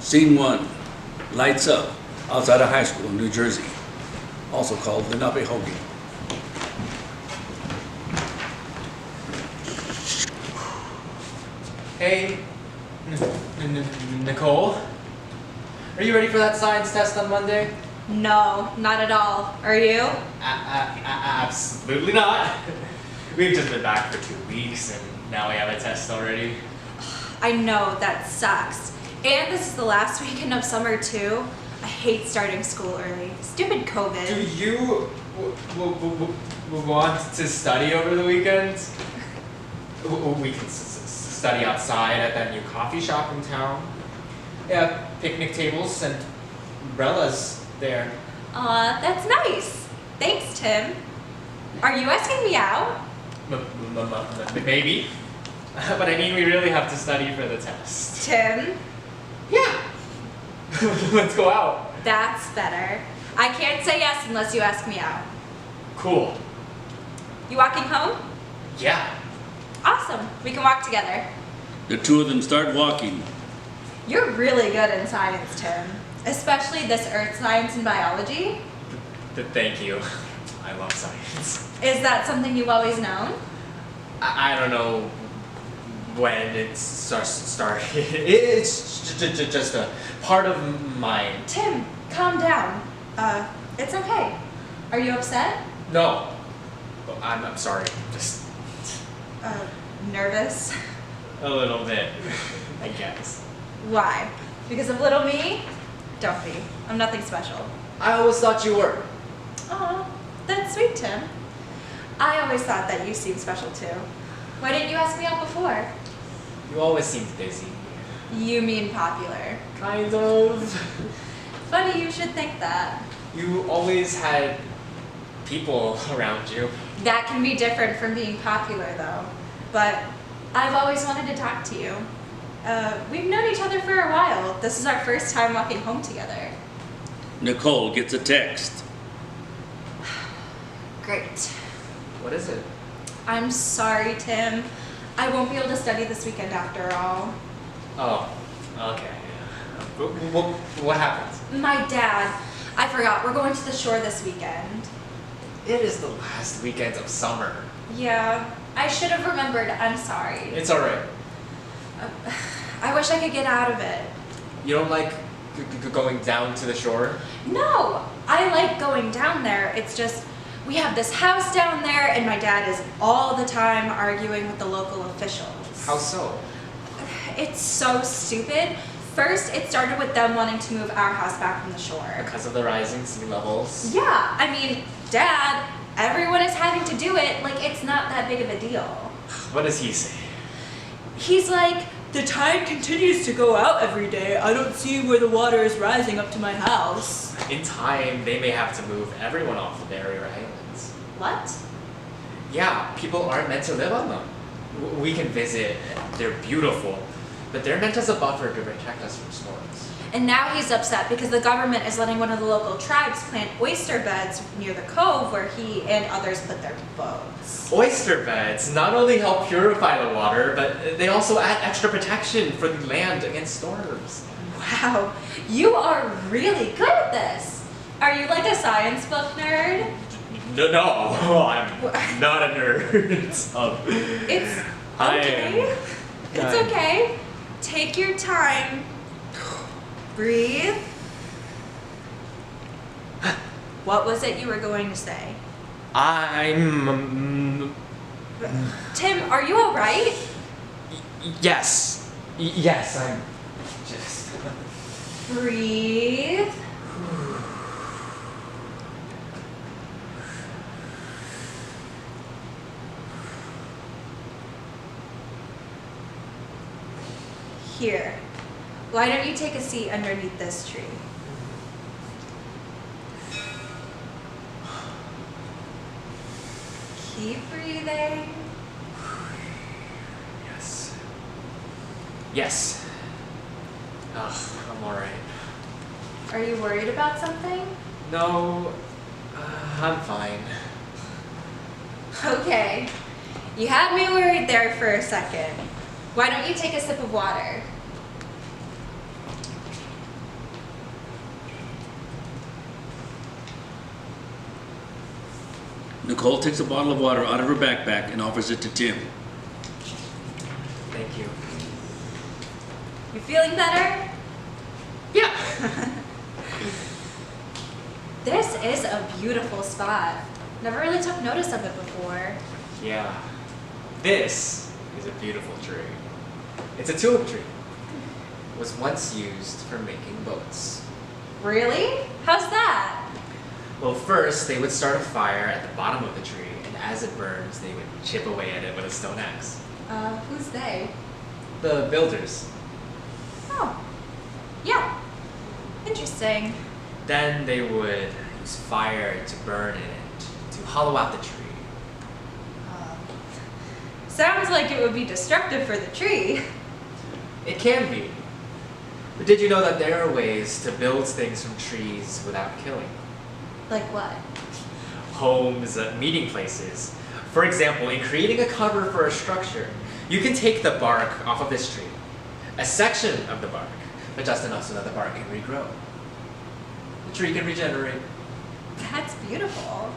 Scene 1, lights up, outside a high school in New Jersey, also called the Nabe Hoagie. Hey, Nicole, are you ready for that science test on Monday? No, not at all. Are you? Absolutely not. We've just been back for 2 weeks and now we have a test already. I know, that sucks. And this is the last weekend of summer too. I hate starting school early. Stupid COVID. Do you want to study over the weekend? We can study outside at that new coffee shop in town. Yeah, picnic tables and umbrellas there. That's nice. Thanks, Tim. Are you asking me out? Maybe. But I mean, we really have to study for the test. Tim? Yeah. Let's go out. That's better. I can't say yes unless you ask me out. Cool. You walking home? Yeah. Awesome. We can walk together. The two of them start walking. You're really good in science, Tim. Especially this earth science and biology. Thank you. I love science. Is that something you've always known? I don't know when it started. It's just a part of my... Tim, calm down. It's okay. Are you upset? No. I'm sorry. Just... nervous? a little bit, I guess. Why? Because of little me? Don't be. I'm nothing special. I always thought you were. Oh, that's sweet, Tim. I always thought that you seemed special too. Why didn't you ask me out before? You always seemed busy. You mean popular. Kind of. Funny you should think that. You always had people around you. That can be different from being popular though. But I've always wanted to talk to you. We've known each other for a while. This is our first time walking home together. Nicole gets a text. Great. What is it? I'm sorry, Tim. I won't be able to study this weekend after all. Oh, okay. What happened? My dad. I forgot. We're going to the shore this weekend. It is the last weekend of summer. Yeah, I should have remembered. I'm sorry. It's alright. I wish I could get out of it. You don't like going down to the shore? No, I like going down there. It's just, we have this house down there and my dad is all the time arguing with the local officials. How so? It's so stupid. First, it started with them wanting to move our house back from the shore. Because of the rising sea levels? Yeah, I mean, Dad, everyone is having to do it. Like, it's not that big of a deal. What does he say? He's like, the tide continues to go out every day. I don't see where the water is rising up to my house. In time, they may have to move everyone off the barrier islands. What? Yeah, people aren't meant to live on them. We can visit, they're beautiful, but they're meant as a buffer to protect us from storms. And now he's upset because the government is letting one of the local tribes plant oyster beds near the cove where he and others put their boats. Oyster beds not only help purify the water, but they also add extra protection for the land against storms. Wow, you are really good at this. Are you like a science book nerd? No, I'm not a nerd. It's okay. It's okay. Take your time. Breathe. What was it you were going to say? Tim, are you alright? Yes. Yes, I'm just... Breathe. Here, why don't you take a seat underneath this tree? Keep breathing. Yes. Yes. Ugh, I'm alright. Are you worried about something? No, I'm fine. Okay. You had me worried there for a second. Why don't you take a sip of water? Nicole takes a bottle of water out of her backpack and offers it to Tim. Thank you. You feeling better? Yeah. This is a beautiful spot. Never really took notice of it before. Yeah. This is a beautiful tree. It's a tulip tree. It was once used for making boats. Really? How's that? Well, first they would start a fire at the bottom of the tree, and as it burns, they would chip away at it with a stone axe. Who's they? The builders. Oh. Yeah. Interesting. Then they would use fire to burn in it, to hollow out the tree. Sounds like it would be destructive for the tree. It can be. But did you know that there are ways to build things from trees without killing? Like what? Homes, meeting places. For example, in creating a cover for a structure, you can take the bark off of this tree, a section of the bark, but just enough so that the bark can regrow. The tree can regenerate. That's beautiful.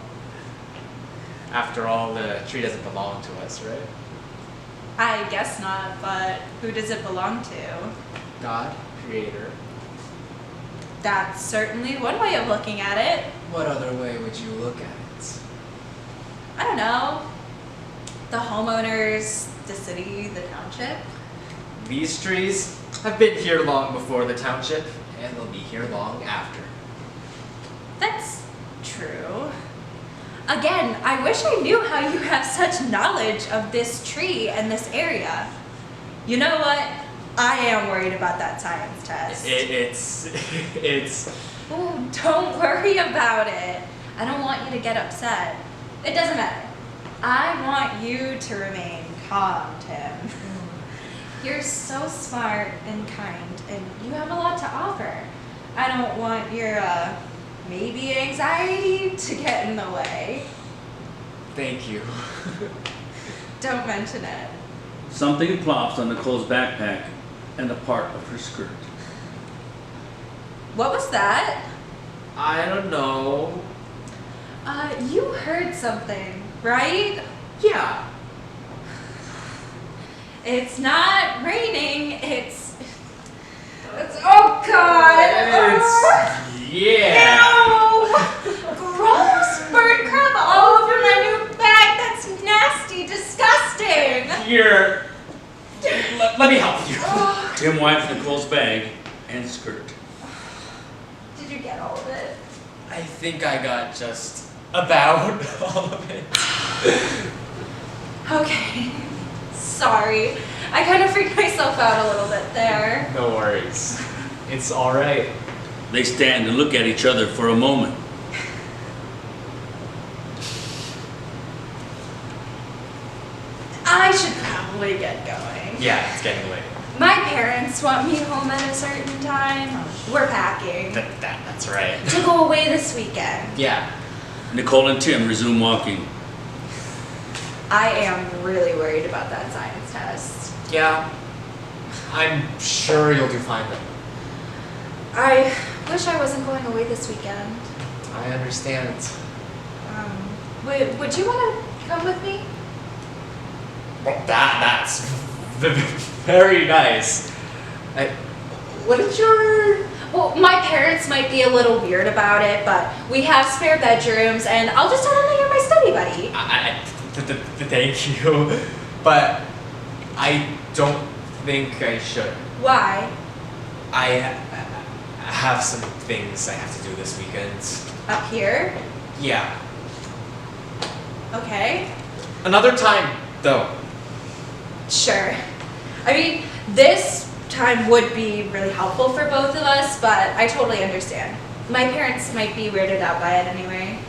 After all, the tree doesn't belong to us, right? I guess not, but who does it belong to? God, creator. That's certainly one way of looking at it. What other way would you look at it? I don't know. The homeowners, the city, the township. These trees have been here long before the township, and they'll be here long after. That's true. Again, I wish I knew how you have such knowledge of this tree and this area. You know what? I am worried about that science test. It's... Oh, don't worry about it. I don't want you to get upset. It doesn't matter. I want you to remain calm, Tim. You're so smart and kind, and you have a lot to offer. I don't want your, maybe anxiety to get in the way. Thank you. Don't mention it. Something plops on Nicole's backpack and a part of her skirt. What was that? I don't know. You heard something, right? Yeah. It's not raining, it's oh God! Yeah. No! Gross! Bird crap all over my new bag! That's nasty, disgusting! Here. Let me help you. Tim wipes Nicole's bag and skirt. Did you get all of it? I think I got just about all of it. Okay. Sorry. I kind of freaked myself out a little bit there. No worries. It's alright. They stand and look at each other for a moment. I should probably get going. Yeah, it's getting late. My parents want me home at a certain time. We're packing That's right. to go away this weekend. Yeah. Nicole and Tim resume walking. I am really worried about that science test. Yeah. I'm sure you'll do fine then. I wish I wasn't going away this weekend. I understand. Would you want to come with me? Well, that's very nice. What is your... Well, my parents might be a little weird about it, but we have spare bedrooms, and I'll just tell them that you're my study buddy. Thank you, but I don't think I should. Why? I have some things I have to do this weekend. Up here? Yeah. Okay. Another time, though. Sure. I mean, this time would be really helpful for both of us, but I totally understand. My parents might be weirded out by it anyway.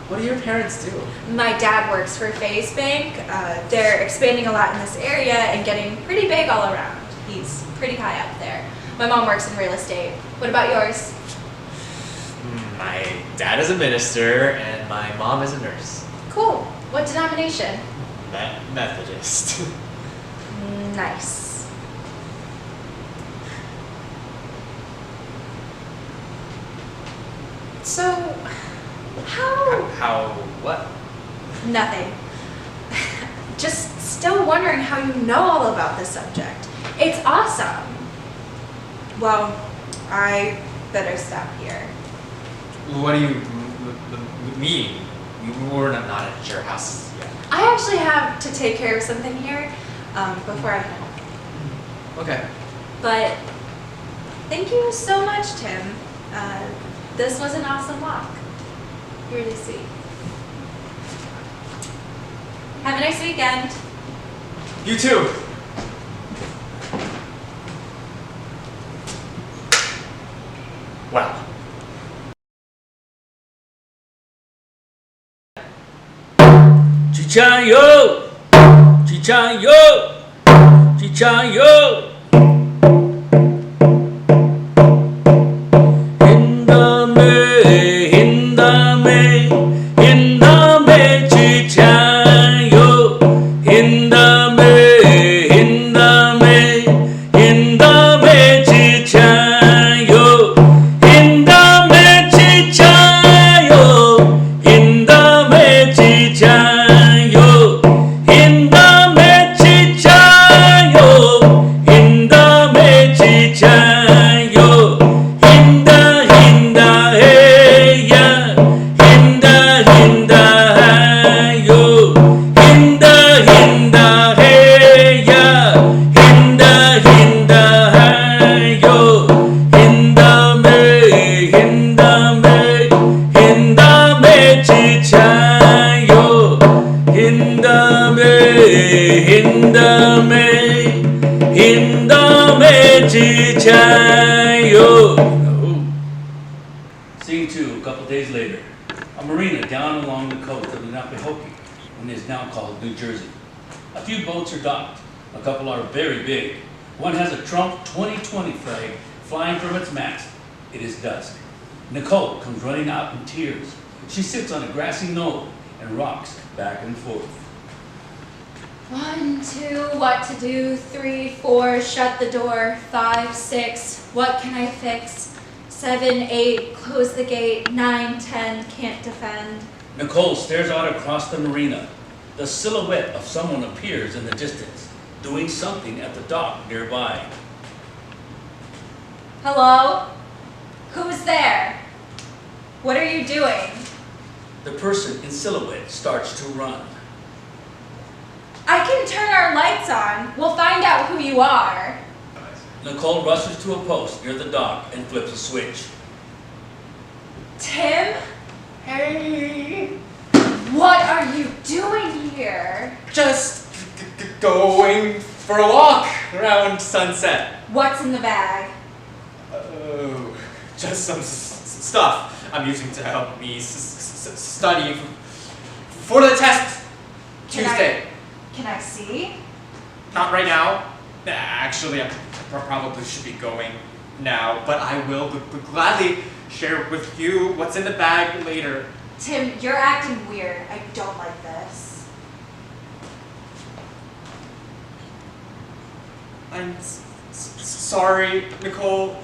What do your parents do? My dad works for Faze Bank. They're expanding a lot in this area and getting pretty big all around. He's pretty high up there. My mom works in real estate. What about yours? My dad is a minister and my mom is a nurse. Cool. What denomination? Methodist. Nice. So, How what? Nothing. Just still wondering how you know all about this subject. It's awesome. Well, I better stop here. What do you mean? We're not at your house yet. I actually have to take care of something here before I head home. Okay. But thank you so much, Tim. This was an awesome walk. Really sweet. Have a nice weekend. You too. Wow. Chichayo! Chichayo! Chichayo! Scene 2, a couple days later. A marina down along the coast of Opalanietet, and is now called New Jersey. A few boats are docked. A couple are very big. One has a Trump 2020 flag flying from its mast. It is dusk. Nicole comes running out in tears. She sits on a grassy knoll and rocks back and forth. 1, 2, what to do? 3, 4, shut the door. 5, 6, what can I fix? 7, 8, close the gate. 9, 10, can't defend. Nicole stares out across the marina. The silhouette of someone appears in the distance, doing something at the dock nearby. Hello? Who's there? What are you doing? The person in silhouette starts to run. I can turn our lights on. We'll find out who you are. Nicole rushes to a post near the dock and flips a switch. Tim? Hey. What are you doing here? Just going for a walk around sunset. What's in the bag? Oh, just some stuff I'm using to help me study for the test Tuesday. Can I see? Not right now. Actually, I probably should be going now, but I will gladly share with you what's in the bag later. Tim, you're acting weird. I don't like this. I'm sorry, Nicole.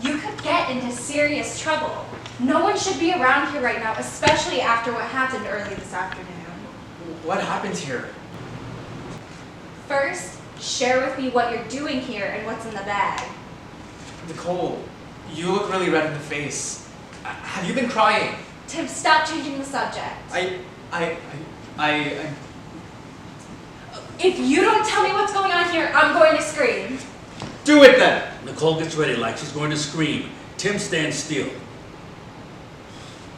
You could get into serious trouble. No one should be around here right now, especially after what happened early this afternoon. What happened here? First, share with me what you're doing here and what's in the bag. Nicole, you look really red in the face. Have you been crying? Tim, stop changing the subject. If you don't tell me what's going on here, I'm going to scream. Do it then! Nicole gets ready like she's going to scream. Tim stands still.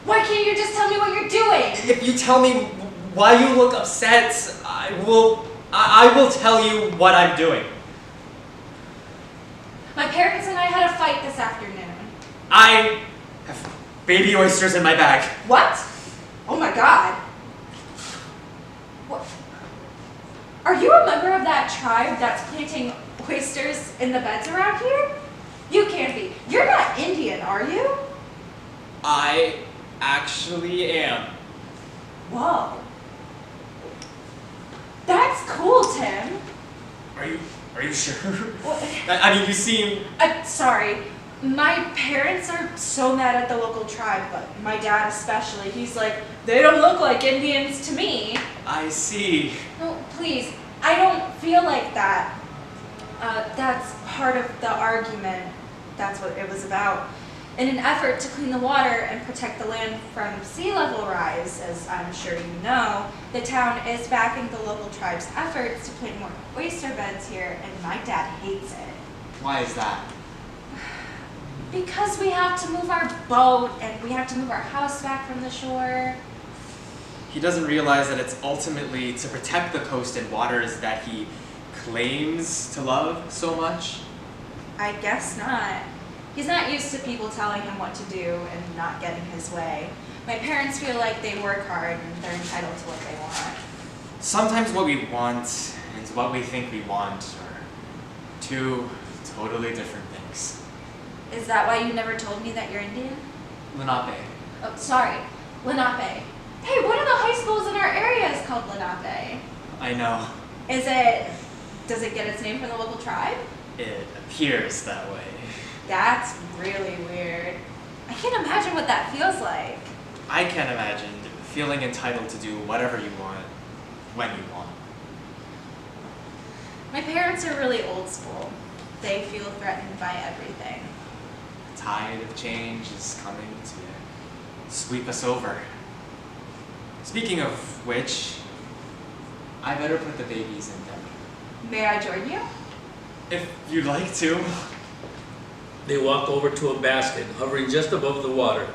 Why can't you just tell me what you're doing? If you tell me why you look upset, I will I will tell you what I'm doing. My parents and I had a fight this afternoon. I have baby oysters in my bag. What? Oh my god. What? Are you a member of that tribe that's planting oysters in the beds around here? You can't be. You're not Indian, are you? I actually am. Whoa. That's cool, Tim. Are you sure? What? I mean, you seem... Sorry. My parents are so mad at the local tribe, but my dad especially. He's like, they don't look like Indians to me. I see. No, please. I don't feel like that. That's part of the argument. That's what it was about. In an effort to clean the water and protect the land from sea level rise, as I'm sure you know, the town is backing the local tribe's efforts to plant more oyster beds here, and my dad hates it. Why is that? Because we have to move our boat, and we have to move our house back from the shore. He doesn't realize that it's ultimately to protect the coast and waters that he claims to love so much. I guess not. He's not used to people telling him what to do and not getting his way. My parents feel like they work hard and they're entitled to what they want. Sometimes what we want and what we think we want are two totally different things. Is that why you never told me that you're Indian? Lenape. Oh, sorry. Lenape. Hey, one of the high schools in our area is called Lenape. I know. Does it get its name from the local tribe? It appears that way. That's really weird. I can't imagine what that feels like. I can't imagine feeling entitled to do whatever you want, when you want. My parents are really old school. They feel threatened by everything. The tide of change is coming to sweep us over. Speaking of which, I better put the babies in bed. May I join you? If you'd like to. They walk over to a basket hovering just above the water.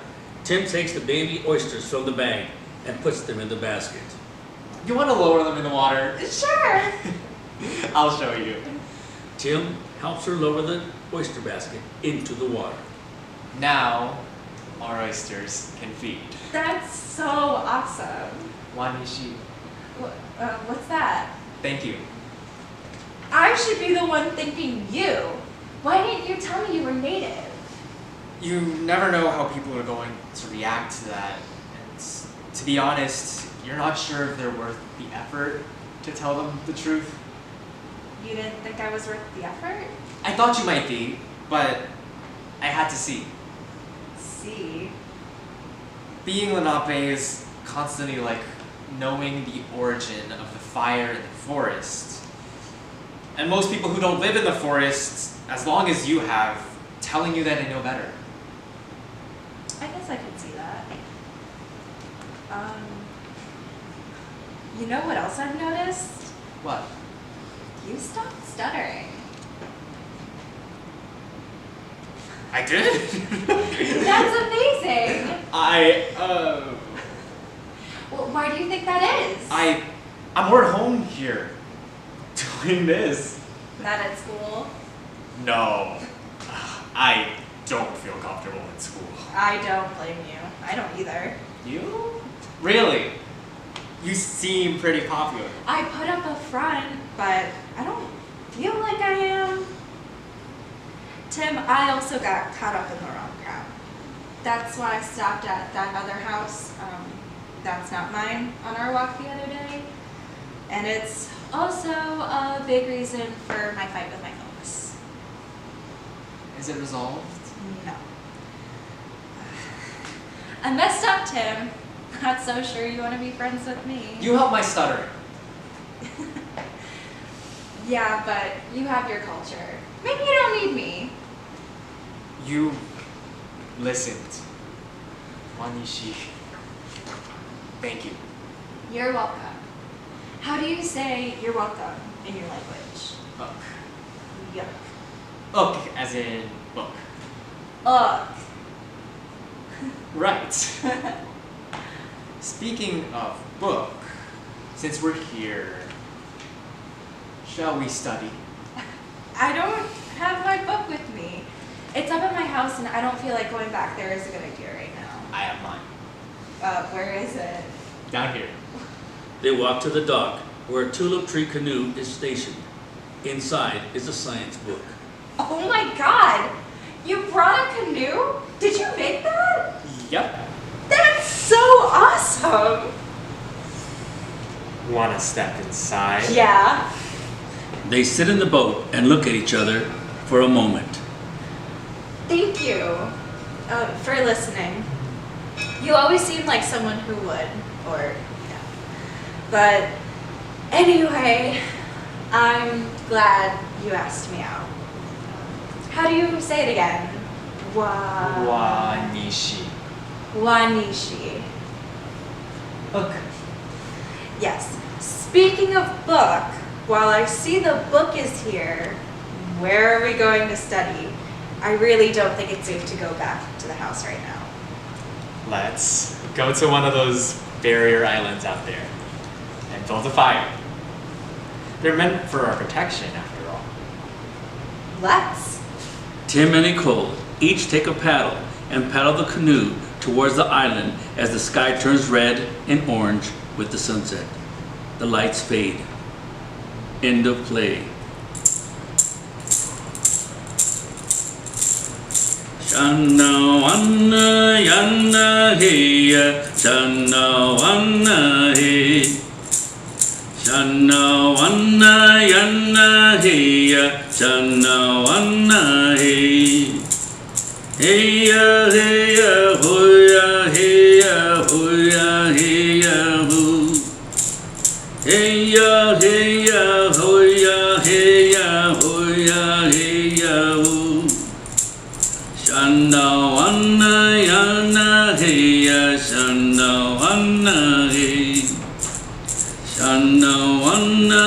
Tim takes the baby oysters from the bag and puts them in the basket. You want to lower them in the water? Sure. I'll show you. Tim helps her lower the oyster basket into the water. Now, our oysters can feed. That's so awesome. Wanishi. What's that? Thank you. I should be the one thanking you. Why didn't you tell me you were native? You never know how people are going to react to that. And to be honest, you're not sure if they're worth the effort to tell them the truth. You didn't think I was worth the effort? I thought you might be, but I had to see. See? Being Lenape is constantly like knowing the origin of the fire in the forest. And most people who don't live in the forest, as long as you have, telling you that they know better. I guess I could see that. You know what else I've noticed? What? You stopped stuttering. I did? That's amazing! Well, why do you think that is? I'm more at home here, doing this. Not at school. No, I don't feel comfortable in school. I don't blame you. I don't either. You? Really? You seem pretty popular. I put up a front, but I don't feel like I am. Tim, I also got caught up in the wrong crowd. That's why I stopped at that other house. That's not mine on our walk the other day. And it's also a big reason for my fight with my folks. Is it resolved? No. I messed up, Tim. Not so sure you want to be friends with me. You help my stuttering. Yeah, but you have your culture. Maybe you don't need me. You listened. Wanishi. Thank you. You're welcome. How do you say you're welcome in your language? Uk. Yuck. Uk, as in book. Ugh. Right. Speaking of book, since we're here, Shall we study? I don't have my book with me. It's up at my house and I don't feel like going back there is a good idea right now. I have mine. Where is it? Down here. They walk to the dock where a tulip tree canoe is stationed. Inside is a science book. Oh my god! You brought a canoe? Did you make that? Yep. That's so awesome! Wanna step inside? Yeah. They sit in the boat and look at each other for a moment. Thank you for listening. You always seem like someone who would, or, yeah. But anyway, I'm glad you asked me out. How do you say it again? Wanishi. Wanishi. Book. Yes. Speaking of book, while I see the book is here, where are we going to study? I really don't think it's safe to go back to the house right now. Let's go to one of those barrier islands out there and build a fire. They're meant for our protection, after all. Let's. Tim and Nicole each take a paddle and paddle the canoe towards the island as the sky turns red and orange with the sunset. The lights fade. End of play. Shanna wanna yanna heya, shanna wanna he. Shanna wanna yanna heya, shanna wanna he. Heya heya hoya heya hoya heya ho. Heya heya hoya heya hoya heya ho. Shanna wanna yana heya, shanna wanna he. Shanna wanna